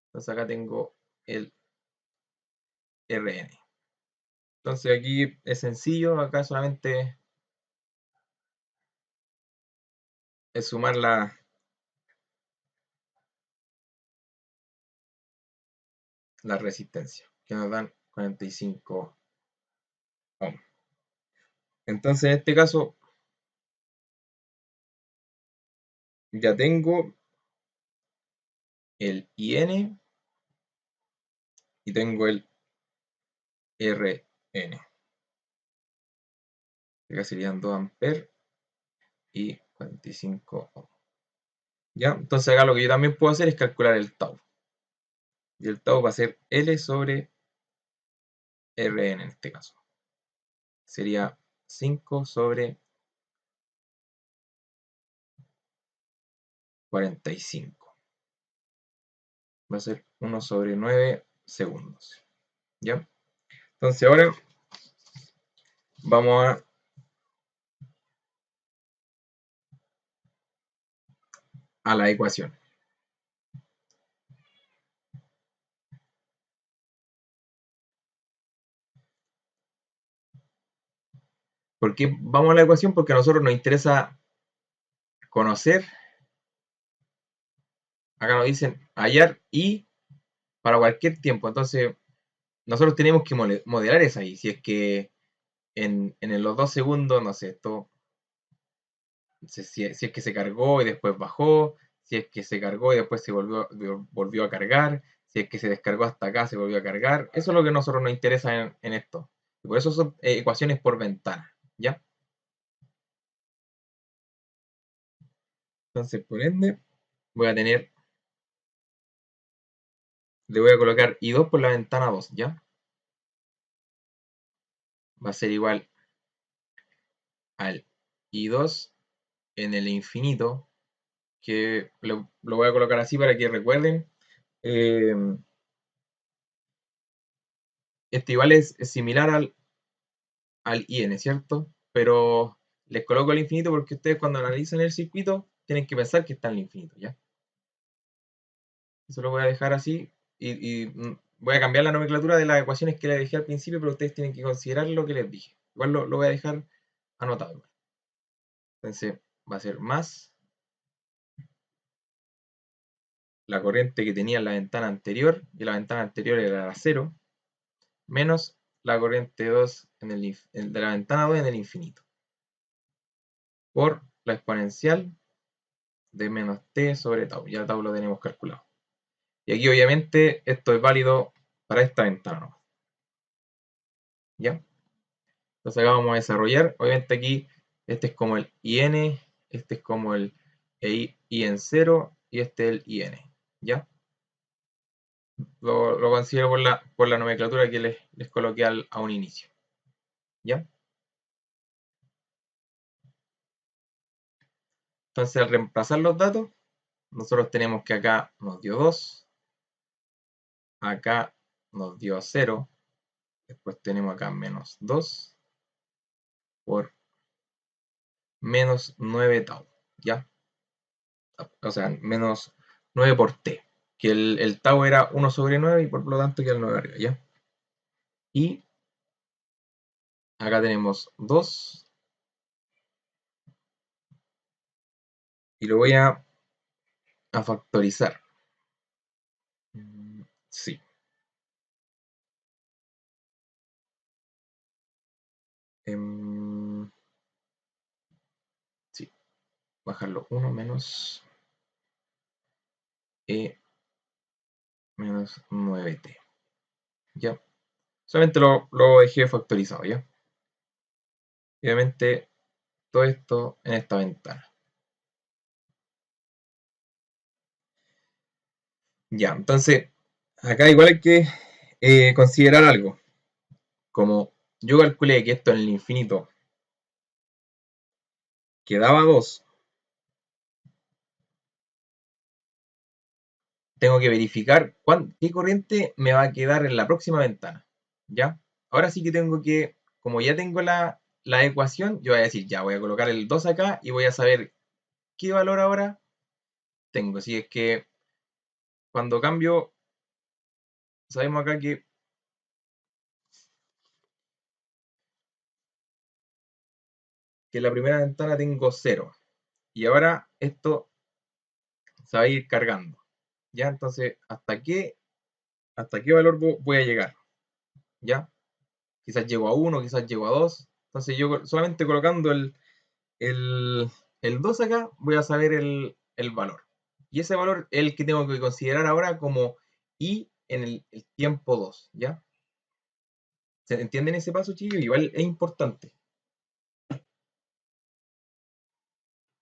A: Entonces acá tengo el RN. Entonces aquí es sencillo, acá solamente es sumar la resistencia, que nos dan 45 ohm. Entonces en este caso ya tengo el IN y tengo el Rn. Acá serían 2 amperes y 45 ohms. ¿Ya? Entonces acá lo que yo también puedo hacer es calcular el tau. Y el tau va a ser L sobre Rn en este caso. Sería 5 sobre 45. Va a ser 1 sobre 9 segundos. ¿Ya? Entonces ahora vamos a la ecuación. ¿Por qué vamos a la ecuación? Porque a nosotros nos interesa conocer. Acá nos dicen hallar y para cualquier tiempo. Entonces nosotros tenemos que modelar esa y si es que en los 2 segundos, no sé, esto, si es que se cargó y después bajó, si es que se cargó y después se volvió a cargar, si es que se descargó hasta acá, se volvió a cargar. Eso es lo que a nosotros nos interesa en esto. Y por eso son ecuaciones por ventana, ¿ya? Entonces, por ende, voy a tener, le voy a colocar I2 por la ventana 2, ¿ya? Va a ser igual al I2 en el infinito, que lo voy a colocar así para que recuerden. Este igual es similar al IN, ¿cierto? Pero les coloco el infinito porque ustedes cuando analizan el circuito tienen que pensar que está en el infinito, ¿ya? Eso lo voy a dejar así y voy a cambiar la nomenclatura de las ecuaciones que les dejé al principio, pero ustedes tienen que considerar lo que les dije. Igual lo voy a dejar anotado. Entonces va a ser más la corriente que tenía en la ventana anterior, y la ventana anterior era la 0, menos la corriente 2 de la ventana 2 en el infinito, por la exponencial de menos t sobre tau. Ya tau lo tenemos calculado. Y aquí obviamente esto es válido para esta ventana, ¿no? ¿Ya? Entonces acá vamos a desarrollar, obviamente aquí este es como el IN, este es como el IN 0 y este es el IN, ¿ya? Lo considero por la nomenclatura que les coloqué a un inicio, ¿ya? Entonces al reemplazar los datos, nosotros tenemos que acá nos dio 2, acá nos dio 0, después tenemos acá menos 2 por menos 9 tau, ¿ya? O sea, menos 9 por t, que el tau era 1 sobre 9 y por lo tanto queda el 9 arriba, ¿ya? Y acá tenemos 2 y lo voy a factorizar. Sí. Sí. Bajarlo 1 menos e menos 9t. ¿Ya? Solamente lo dejé factorizado, ¿ya? Obviamente todo esto en esta ventana. Ya, entonces acá igual hay que considerar algo. Como yo calculé que esto en el infinito quedaba 2, tengo que verificar qué corriente me va a quedar en la próxima ventana, ¿ya? Ahora sí que tengo que, como ya tengo la ecuación, yo voy a decir, ya, voy a colocar el 2 acá y voy a saber qué valor ahora tengo. Si es que cuando cambio, sabemos acá que en la primera ventana tengo 0. Y ahora esto se va a ir cargando, ¿ya? Entonces, ¿hasta qué valor voy a llegar? ¿Ya? Quizás llego a 1, quizás llego a 2. Entonces yo solamente colocando el 2 acá voy a saber el valor. Y ese valor es el que tengo que considerar ahora como I en el tiempo 2, ¿ya? ¿Se entienden ese paso, chicos? Igual es importante.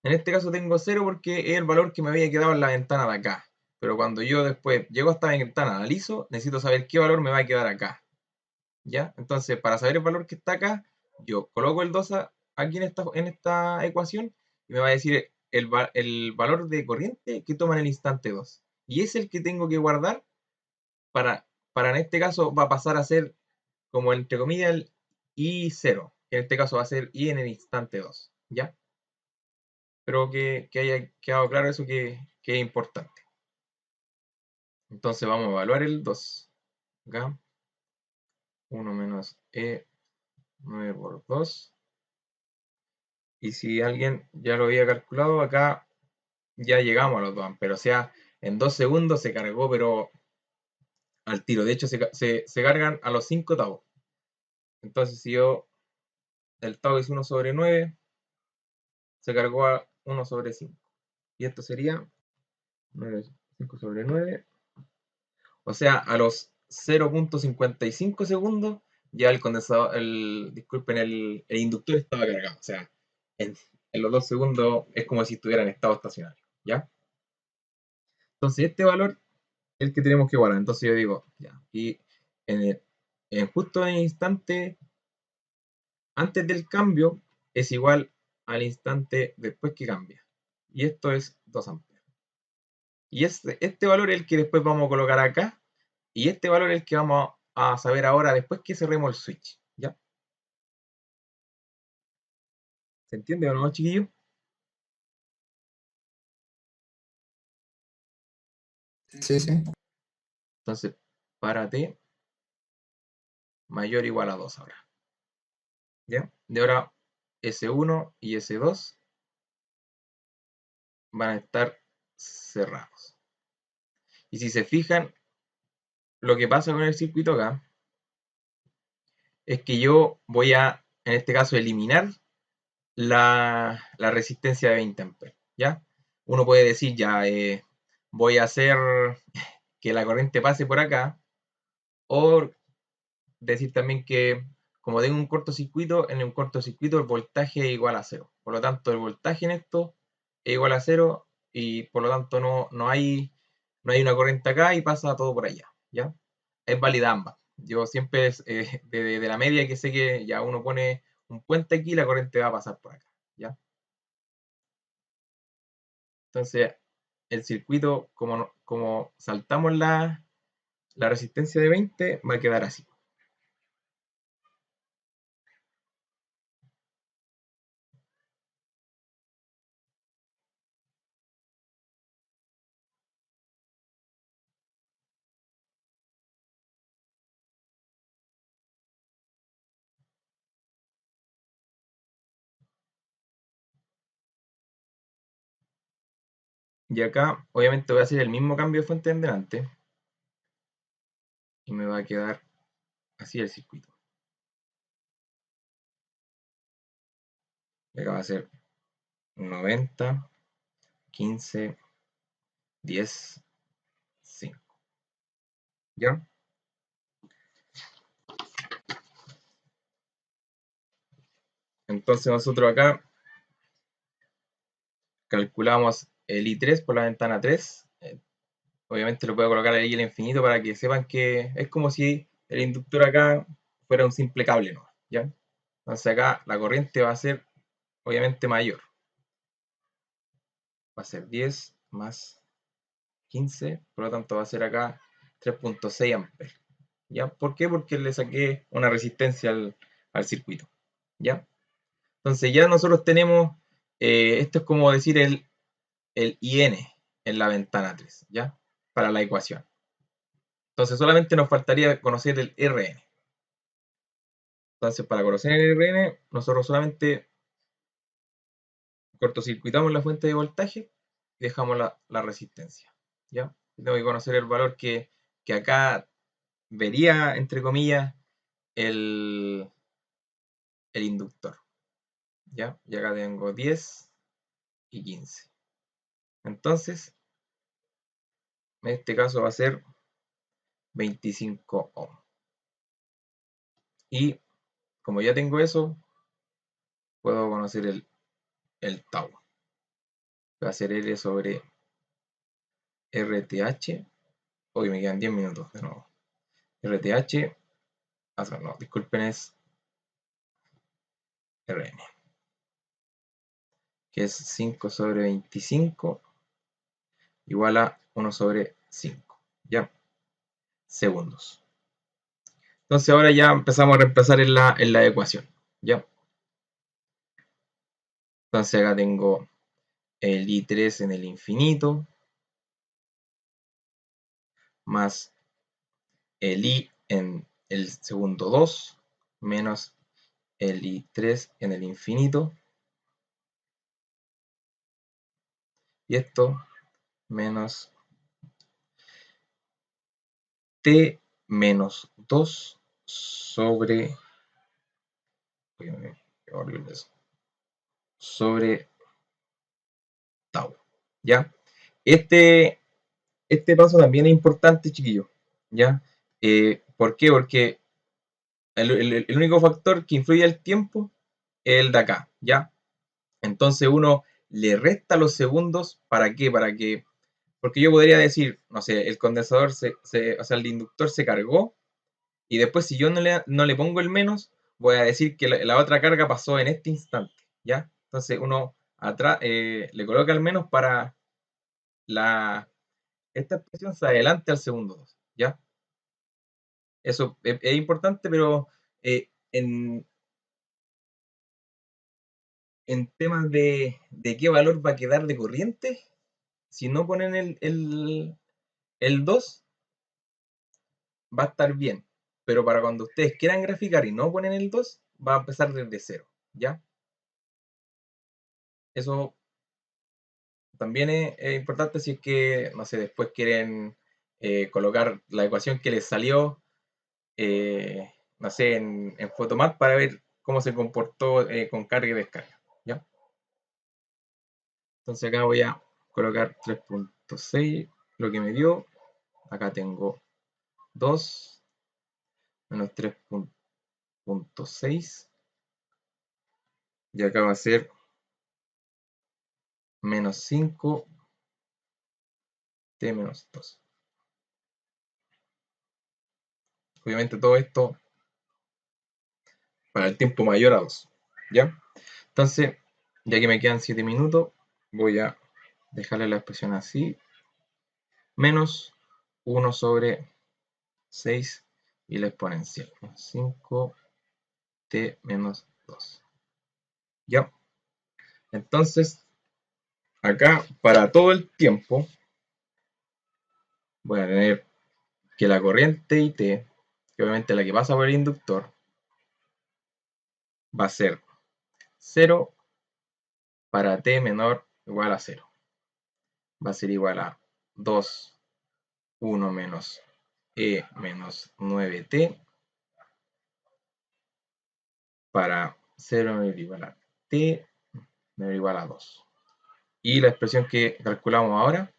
A: En este caso tengo 0 porque es el valor que me había quedado en la ventana de acá. Pero cuando yo después llego a esta ventana, analizo, necesito saber qué valor me va a quedar acá. ¿Ya? Entonces, para saber el valor que está acá, yo coloco el 2 aquí en esta ecuación y me va a decir el valor de corriente que toma en el instante 2. Y es el que tengo que guardar para en este caso va a pasar a ser como entre comillas el I0, que en este caso va a ser I en el instante 2. ¿Ya? Pero que haya quedado claro eso que es importante. Entonces vamos a evaluar el 2. Acá, 1 menos E 9 por 2. Y si alguien ya lo había calculado, acá ya llegamos a los 2 amperes. O sea, en 2 segundos se cargó, pero al tiro. De hecho, se cargan a los 5 tau. Entonces, si yo, el tau es 1 sobre 9, se cargó a 1 sobre 5. Y esto sería 5 sobre 9. O sea, a los 0.55 segundos, ya el condensador, disculpen, el inductor estaba cargado. O sea, en los 2 segundos es como si estuviera en estado estacionario. ¿Ya? Entonces, este valor es el que tenemos que guardar. Entonces yo digo, ya, y en justo en el instante antes del cambio es igual al instante después que cambia. Y esto es 2 amperes. Y este valor es el que después vamos a colocar acá. Y este valor es el que vamos a saber ahora después que cerremos el switch. ¿Ya? ¿Se entiende o no, chiquillos?
B: Sí, sí.
A: Entonces, para T mayor o igual a 2 ahora. ¿Ya? De ahora S1 y S2 van a estar cerrados. Y si se fijan, lo que pasa con el circuito acá es que yo voy a, en este caso, eliminar la resistencia de 20 amperes. ¿Ya? Uno puede decir, ya, voy a hacer que la corriente pase por acá, o decir también que como tengo un cortocircuito, en un cortocircuito el voltaje es igual a 0. Por lo tanto, el voltaje en esto es igual a 0 y por lo tanto no hay una corriente acá y pasa todo por allá. ¿Ya? Es válida ambas. Yo siempre de la media que sé que ya uno pone un puente aquí y la corriente va a pasar por acá. ¿Ya? Entonces, el circuito, como saltamos la resistencia de 20, va a quedar así. Y acá, obviamente, voy a hacer el mismo cambio de fuente en delante. Y me va a quedar así el circuito. Y acá va a ser 90, 15, 10, 5. ¿Ya? Entonces nosotros acá calculamos el I3 por la ventana 3. Obviamente lo puedo colocar ahí el infinito para que sepan que es como si el inductor acá fuera un simple cable, ¿no? ¿Ya? Entonces acá la corriente va a ser obviamente mayor. Va a ser 10 más 15, por lo tanto va a ser acá 3.6 amperes. ¿Ya? ¿Por qué? Porque le saqué una resistencia al circuito. ¿Ya? Entonces ya nosotros tenemos, esto es como decir el IN en la ventana 3, ¿ya? Para la ecuación. Entonces solamente nos faltaría conocer el RN. Entonces para conocer el RN, nosotros solamente cortocircuitamos la fuente de voltaje y dejamos la resistencia. ¿Ya? Tengo que conocer el valor que acá vería, entre comillas, el inductor. ¿Ya? Y acá tengo 10 y 15. Entonces, en este caso va a ser 25 ohm. Y como ya tengo eso, puedo conocer el tau. Va a ser L sobre RTH. Hoy me quedan 10 minutos de nuevo. RTH. No, disculpen, es Rn. Que es 5 sobre 25 igual a 1 sobre 5. ¿Ya? Segundos. Entonces ahora ya empezamos a reemplazar en la ecuación. ¿Ya? Entonces acá tengo el I3 en el infinito más el I en el segundo 2 menos el I3 en el infinito. Y esto menos T menos 2 sobre... sobre tau. ¿Ya? Este paso también es importante, chiquillos. ¿Ya? ¿Por qué? Porque el único factor que influye el tiempo es el de acá. ¿Ya? Entonces uno le resta los segundos. ¿Para qué? Para que... Porque yo podría decir, no sé, el condensador, o sea, el inductor se cargó. Y después, si yo no le pongo el menos, voy a decir que la otra carga pasó en este instante. ¿Ya? Entonces uno atrás le coloca el menos para esta expresión se adelante al segundo 2, ¿ya? Eso es importante, pero en temas de qué valor va a quedar de corriente, si no ponen el 2, va a estar bien. Pero para cuando ustedes quieran graficar y no ponen el 2, va a empezar desde 0, ¿ya? Eso también es importante si es que, no sé, después quieren colocar la ecuación que les salió, no sé, en Photomat para ver cómo se comportó con carga y descarga, ¿ya? Entonces acá voy a colocar 3.6, lo que me dio. Acá tengo 2 menos 3.6. Y acá va a ser menos 5 T menos 2. Obviamente todo esto para el tiempo mayor a 2, ¿ya? Entonces, ya que me quedan 7 minutos, voy a dejarle la expresión así. Menos 1 sobre 6 y la exponencial. 5t menos 2. ¿Ya? Entonces, acá para todo el tiempo voy a tener que la corriente IT, que obviamente la que pasa por el inductor, va a ser 0 para t menor o igual a 0. Va a ser igual a 2, 1 menos e menos 9t para 0 menor igual a t menor igual a 2. Y la expresión que calculamos ahora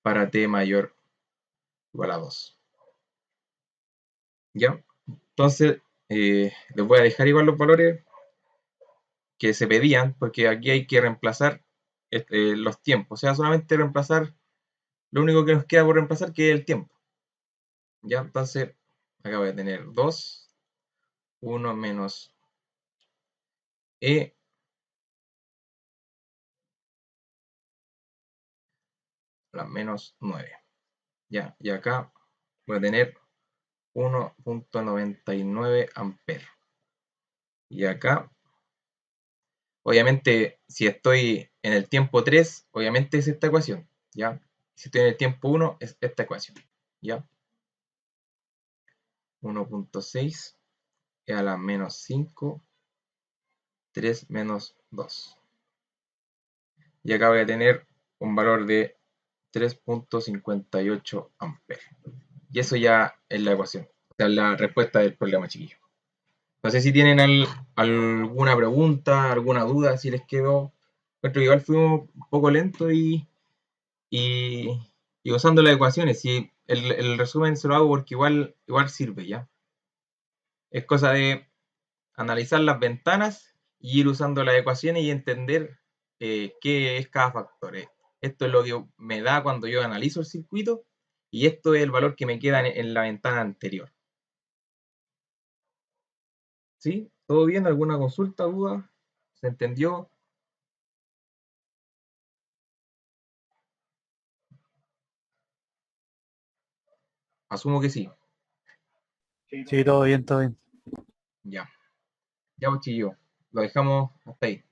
A: para t mayor igual a 2. ¿Ya? Entonces, les voy a dejar igual los valores que se pedían, porque aquí hay que reemplazar los tiempos. O sea, solamente reemplazar lo único que nos queda por reemplazar, que es el tiempo. ¿Ya? Entonces, acá voy a tener 2, 1 menos e la menos 9. ¿Ya? Y acá voy a tener 1.99 amperes. Y acá, obviamente, si estoy en el tiempo 3, obviamente es esta ecuación, ¿ya? Si estoy en el tiempo 1, es esta ecuación, ¿ya? 1.6 es a la menos 5, 3 menos 2. Y acá voy a tener un valor de 3.58 amperes. Y eso ya es la ecuación, o sea, la respuesta del problema, chiquillo. No sé si tienen alguna pregunta, alguna duda, si les quedó Encuentro que igual fuimos un poco lentos y, y usando las ecuaciones. Y el resumen se lo hago porque igual sirve, ¿ya? Es cosa de analizar las ventanas y ir usando las ecuaciones y entender qué es cada factor. Esto es lo que me da cuando yo analizo el circuito y esto es el valor que me queda en la ventana anterior. ¿Sí? ¿Todo bien? ¿Alguna consulta, duda? ¿Se entendió? Asumo que sí.
C: Sí, todo bien, todo bien.
A: Ya. Ya, pues, chillo. Lo dejamos hasta ahí.